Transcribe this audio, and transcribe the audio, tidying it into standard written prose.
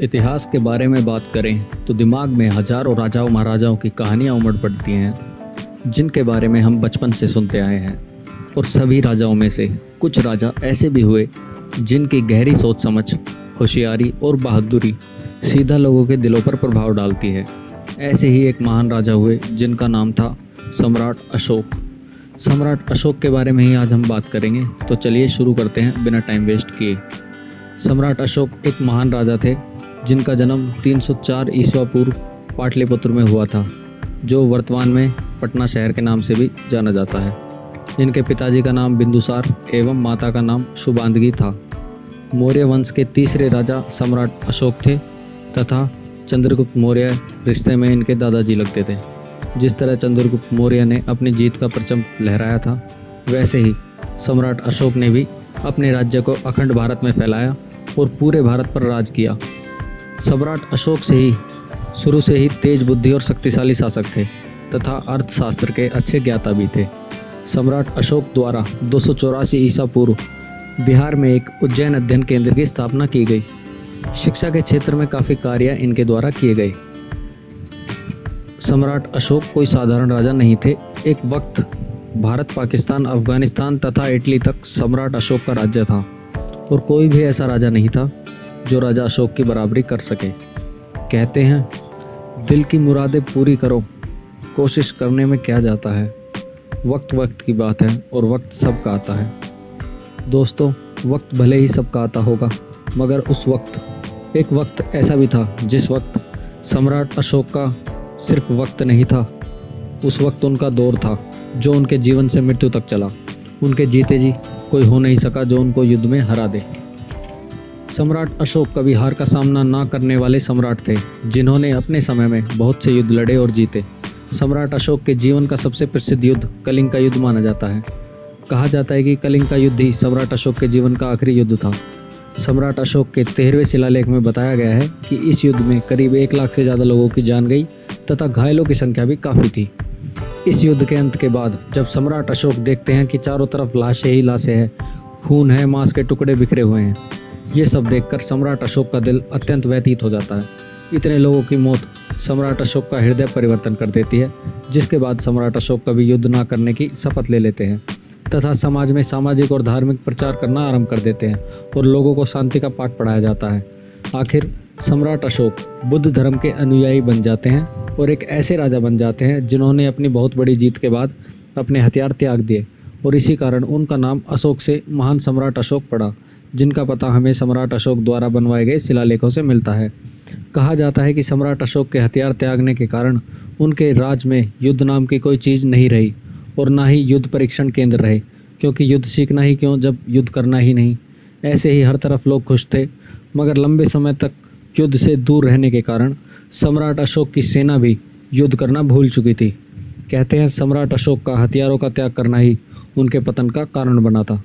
इतिहास के बारे में बात करें तो दिमाग में हजारों राजाओं महाराजाओं की कहानियां उमड़ पड़ती हैं जिनके बारे में हम बचपन से सुनते आए हैं। और सभी राजाओं में से कुछ राजा ऐसे भी हुए जिनकी गहरी सोच समझ, होशियारी और बहादुरी सीधा लोगों के दिलों पर प्रभाव डालती है। ऐसे ही एक महान राजा हुए जिनका नाम था सम्राट अशोक। सम्राट अशोक के बारे में ही आज हम बात करेंगे, तो चलिए शुरू करते हैं बिना टाइम वेस्ट किए। सम्राट अशोक एक महान राजा थे जिनका जन्म 304 ईस्वा पूर्व पाटलिपुत्र में हुआ था, जो वर्तमान में पटना शहर के नाम से भी जाना जाता है। इनके पिताजी का नाम बिंदुसार एवं माता का नाम शुभांगी था। मौर्य वंश के तीसरे राजा सम्राट अशोक थे तथा चंद्रगुप्त मौर्य रिश्ते में इनके दादाजी लगते थे। जिस तरह चंद्रगुप्त मौर्य ने अपनी जीत का परचम लहराया था, वैसे ही सम्राट अशोक ने भी अपने राज्य को अखंड भारत में फैलाया और पूरे भारत पर राज किया। सम्राट अशोक शुरू से ही तेज बुद्धि और शक्तिशाली शासक थे तथा अर्थशास्त्र के अच्छे ज्ञाता भी थे। सम्राट अशोक द्वारा 284 ईसा पूर्व बिहार में एक उज्जैन अध्ययन केंद्र की स्थापना की गई। शिक्षा के क्षेत्र में काफ़ी कार्य इनके द्वारा किए गए। सम्राट अशोक कोई साधारण राजा नहीं थे। एक वक्त भारत, पाकिस्तान, अफगानिस्तान तथा इटली तक सम्राट अशोक का राज्य था और कोई भी ऐसा राजा नहीं था जो राजा अशोक की बराबरी कर सके। कहते हैं, दिल की मुरादें पूरी करो, कोशिश करने में क्या जाता है। वक्त वक्त की बात है और वक्त सबका आता है। दोस्तों, वक्त भले ही सबका आता होगा, मगर उस वक्त एक वक्त ऐसा भी था जिस वक्त सम्राट अशोक का सिर्फ वक्त नहीं था, उस वक्त उनका दौर था जो उनके जीवन से मृत्यु तक चला। उनके जीते जी कोई हो नहीं सका जो उनको युद्ध में हरा दे। सम्राट अशोक कभी हार का सामना ना करने वाले सम्राट थे जिन्होंने अपने समय में बहुत से युद्ध लड़े और जीते। सम्राट अशोक के जीवन का सबसे प्रसिद्ध युद्ध कलिंग का युद्ध माना जाता है। कहा जाता है कि कलिंग का युद्ध ही सम्राट अशोक के जीवन का आखिरी युद्ध था। सम्राट अशोक के 13वें शिलालेख में बताया गया है कि इस युद्ध में करीब 1 लाख से ज़्यादा लोगों की जान गई तथा घायलों की संख्या भी काफ़ी थी। इस युद्ध के अंत के बाद जब सम्राट अशोक देखते हैं कि चारों तरफ लाशें ही लाशें हैं, खून है, मांस के टुकड़े बिखरे हुए हैं, ये सब देखकर सम्राट अशोक का दिल अत्यंत व्यथित हो जाता है। इतने लोगों की मौत सम्राट अशोक का हृदय परिवर्तन कर देती है, जिसके बाद सम्राट अशोक कभी युद्ध ना करने की शपथ ले लेते हैं तथा समाज में सामाजिक और धार्मिक प्रचार करना आरंभ कर देते हैं और लोगों को शांति का पाठ पढ़ाया जाता है। आखिर सम्राट अशोक बुद्ध धर्म के अनुयायी बन जाते हैं और एक ऐसे राजा बन जाते हैं जिन्होंने अपनी बहुत बड़ी जीत के बाद अपने हथियार त्याग दिए और इसी कारण उनका नाम अशोक से महान सम्राट अशोक पड़ा, जिनका पता हमें सम्राट अशोक द्वारा बनवाए गए शिलालेखों से मिलता है। कहा जाता है कि सम्राट अशोक के हथियार त्यागने के कारण उनके राज में युद्ध नाम की कोई चीज़ नहीं रही और ना ही युद्ध परीक्षण केंद्र रहे, क्योंकि युद्ध सीखना ही क्यों जब युद्ध करना ही नहीं। ऐसे ही हर तरफ लोग खुश थे, मगर लंबे समय तक युद्ध से दूर रहने के कारण सम्राट अशोक की सेना भी युद्ध करना भूल चुकी थी। कहते हैं सम्राट अशोक का हथियारों का त्याग करना ही उनके पतन का कारण बना था।